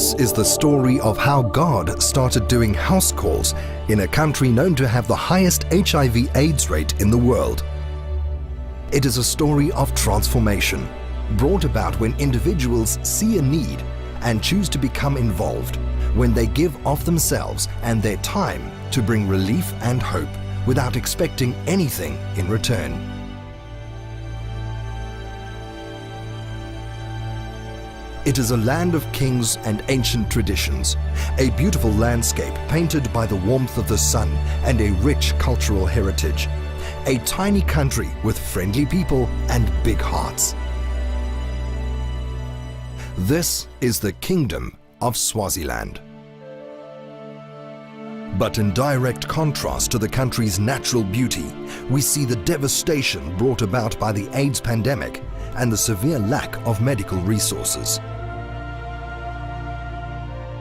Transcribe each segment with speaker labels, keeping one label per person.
Speaker 1: This is the story of how God started doing house calls in a country known to have the highest HIV/AIDS rate in the world. It is a story of transformation, brought about when individuals see a need and choose to become involved, when they give of themselves and their time to bring relief and hope without expecting anything in return. It is a land of kings and ancient traditions, a beautiful landscape painted by the warmth of the sun and a rich cultural heritage, a tiny country with friendly people and big hearts. This is the Kingdom of Swaziland. But in direct contrast to the country's natural beauty, we see the devastation brought about by the AIDS pandemic and the severe lack of medical resources.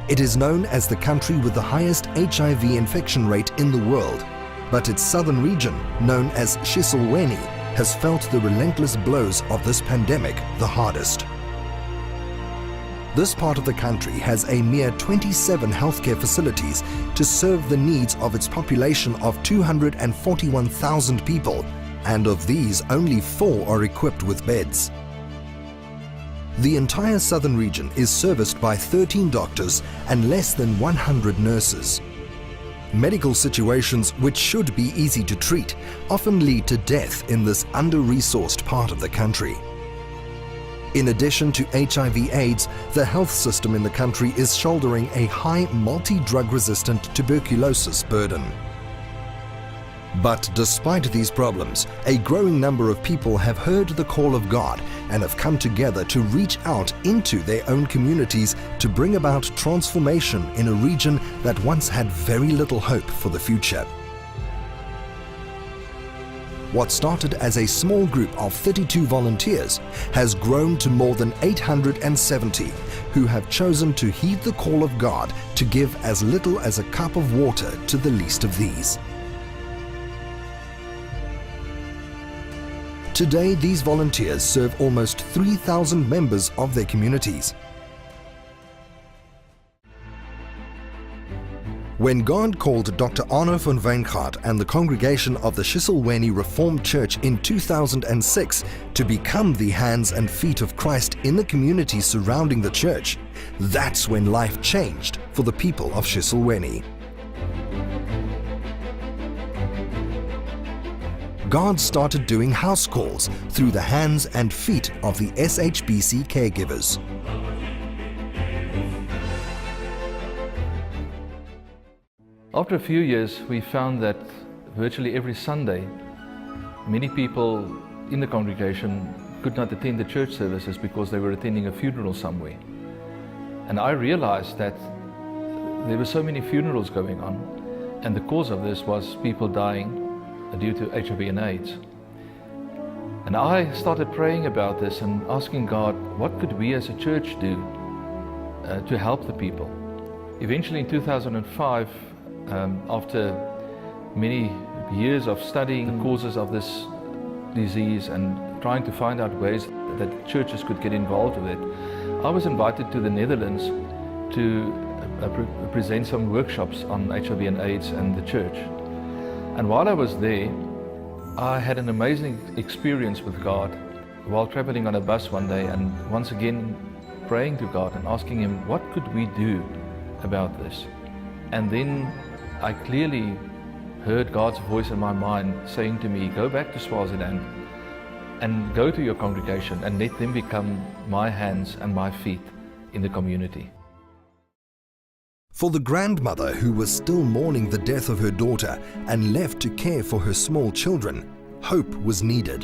Speaker 1: It is known as the country with the highest HIV infection rate in the world, but its southern region, known as SHBC, has felt the relentless blows of this pandemic the hardest. This part of the country has a mere 27 healthcare facilities to serve the needs of its population of 241,000 people, and of these only 4 are equipped with beds. The entire southern region is serviced by 13 doctors and less than 100 nurses. Medical situations which should be easy to treat often lead to death in this under-resourced part of the country. In addition to HIV/AIDS, the health system in the country is shouldering a high multi-drug resistant tuberculosis burden. But despite these problems, a growing number of people have heard the call of God and have come together to reach out into their own communities to bring about transformation in a region that once had very little hope for the future. What started as a small group of 32 volunteers has grown to more than 870 who have chosen to heed the call of God to give as little as a cup of water to the least of these. Today, these volunteers serve almost 3,000 members of their communities. When God called Dr. Arno van Wijngaard and the congregation of the SHBC Reformed Church in 2006 to become the hands and feet of Christ in the community surrounding the church, that's when life changed for the people of SHBC. God started doing house calls through the hands and feet of the SHBC caregivers.
Speaker 2: After a few years, we found that virtually every Sunday, many people in the congregation could not attend the church services because they were attending a funeral somewhere. And I realized that there were so many funerals going on, and the cause of this was people dying due to HIV and AIDS. And I started praying about this and asking God, what could we as a church do to help the people? Eventually in 2005, after many years of studying the causes of this disease and trying to find out ways that churches could get involved with it, I was invited to the Netherlands to present some workshops on HIV and AIDS and the church. And while I was there, I had an amazing experience with God while traveling on a bus one day, and once again praying to God and asking Him, what could we do about this? And then I clearly heard God's voice in my mind saying to me, go back to Swaziland and go to your congregation and let them become my hands and my feet in the community.
Speaker 1: For the grandmother who was still mourning the death of her daughter and left to care for her small children, hope was needed.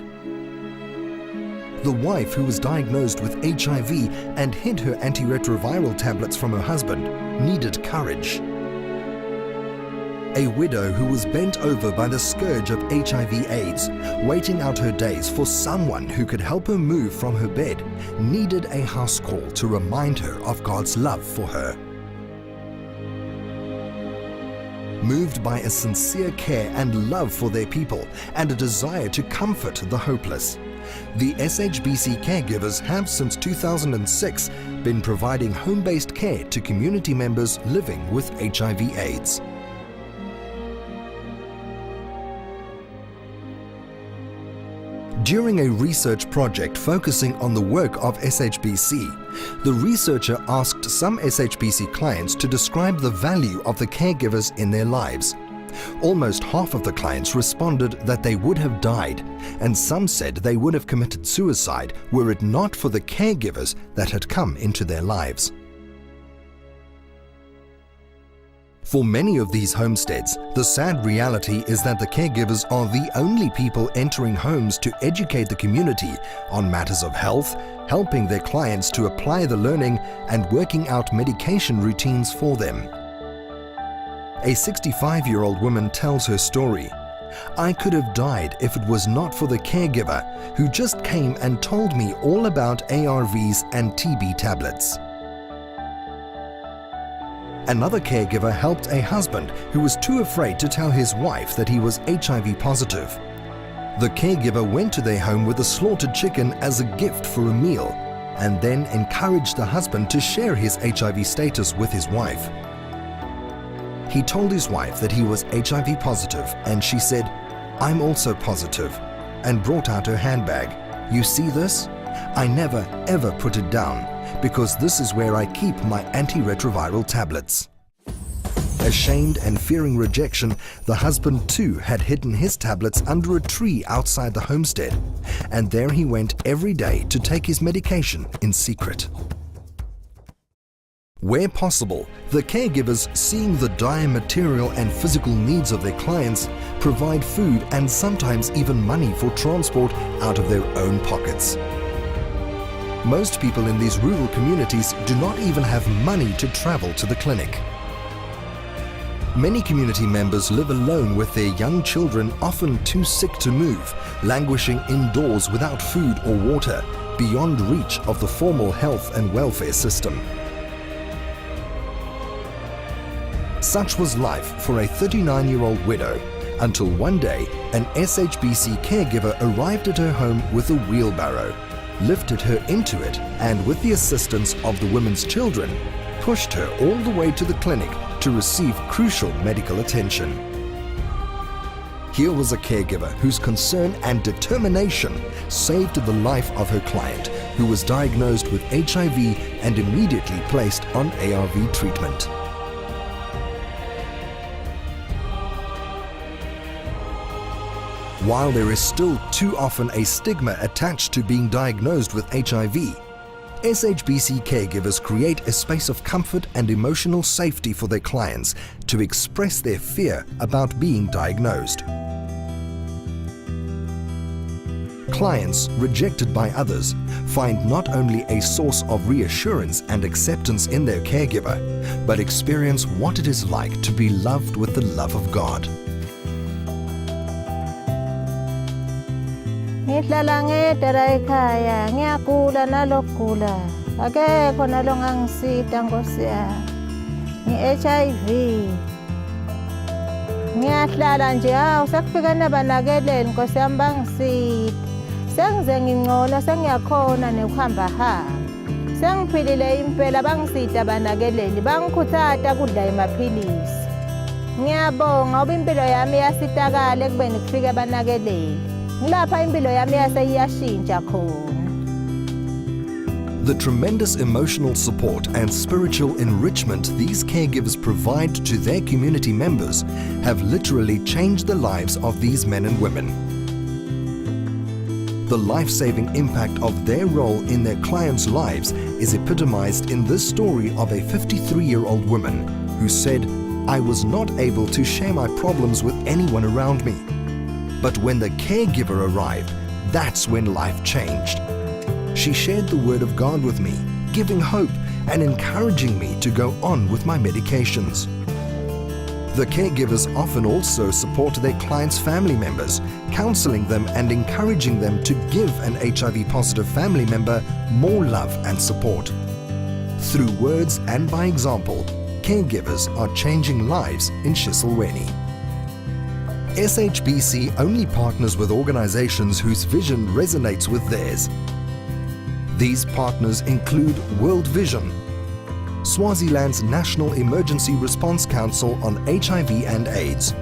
Speaker 1: The wife who was diagnosed with HIV and hid her antiretroviral tablets from her husband needed courage. A widow who was bent over by the scourge of HIV/AIDS, waiting out her days for someone who could help her move from her bed, needed a house call to remind her of God's love for her. Moved by a sincere care and love for their people and a desire to comfort the hopeless, The SHBC caregivers have since 2006 been providing home-based care to community members living with HIV/AIDS. During a research project focusing on the work of SHBC, the researcher asked some SHBC clients to describe the value of the caregivers in their lives. Almost half of the clients responded that they would have died, and some said they would have committed suicide were it not for the caregivers that had come into their lives. For many of these homesteads, the sad reality is that the caregivers are the only people entering homes to educate the community on matters of health, helping their clients to apply the learning and working out medication routines for them. A 65-year-old woman tells her story. "I could have died if it was not for the caregiver who just came and told me all about ARVs and TB tablets." Another caregiver helped a husband who was too afraid to tell his wife that he was HIV positive. The caregiver went to their home with a slaughtered chicken as a gift for a meal and then encouraged the husband to share his HIV status with his wife. He told his wife that he was HIV positive and she said, "I'm also positive," and brought out her handbag. "You see this? I never ever put it down because this is where I keep my antiretroviral tablets." Ashamed and fearing rejection, the husband too had hidden his tablets under a tree outside the homestead, and there he went every day to take his medication in secret. Where possible, the caregivers, seeing the dire material and physical needs of their clients, provide food and sometimes even money for transport out of their own pockets. Most people in these rural communities do not even have money to travel to the clinic. Many community members live alone with their young children, often too sick to move, languishing indoors without food or water, beyond reach of the formal health and welfare system. Such was life for a 39-year-old widow, until one day an SHBC caregiver arrived at her home with a wheelbarrow, lifted her into it, and with the assistance of the woman's children, pushed her all the way to the clinic to receive crucial medical attention. Here was a caregiver whose concern and determination saved the life of her client, who was diagnosed with HIV and immediately placed on ARV treatment. While there is still too often a stigma attached to being diagnosed with HIV, SHBC caregivers create a space of comfort and emotional safety for their clients to express their fear about being diagnosed. Clients rejected by others find not only a source of reassurance and acceptance in their caregiver, but experience what it is like to be loved with the love of God.
Speaker 3: Ngihlala ngedwa ekhaya, ngiyagula nalokugula. Akekho nalongangisida Nkosi yami. Ngi-HIV. Ngiyahlala nje, hawu sekufika nabanakeleli Nkosi yami bangisida. Sengize ngingcono, sengiyakhona nokuhamba hamba. Sengiphilile impela bangisida banakeleli, bangikhuthaza kudla emaphilisi. Ngiyabonga ngoba impilo yami yasitakala ekubeni kufike banakeleli.
Speaker 1: The tremendous emotional support and spiritual enrichment these caregivers provide to their community members have literally changed the lives of these men and women. The life-saving impact of their role in their clients' lives is epitomized in this story of a 53-year-old woman who said, "I was not able to share my problems with anyone around me. But when the caregiver arrived, that's when life changed. She shared the word of God with me, giving hope and encouraging me to go on with my medications." The caregivers often also support their clients' family members, counseling them and encouraging them to give an HIV-positive family member more love and support. Through words and by example, caregivers are changing lives in Shiselweni. SHBC only partners with organizations whose vision resonates with theirs. These partners include World Vision, Swaziland's National Emergency Response Council on HIV and AIDS,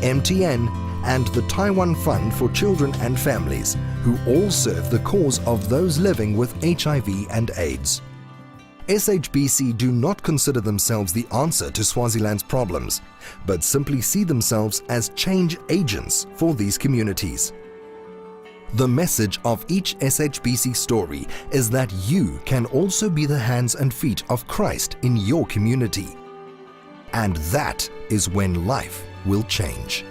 Speaker 1: MTN, and the Taiwan Fund for Children and Families, who all serve the cause of those living with HIV and AIDS. SHBC do not consider themselves the answer to Swaziland's problems, but simply see themselves as change agents for these communities. The message of each SHBC story is that you can also be the hands and feet of Christ in your community. And that is when life will change.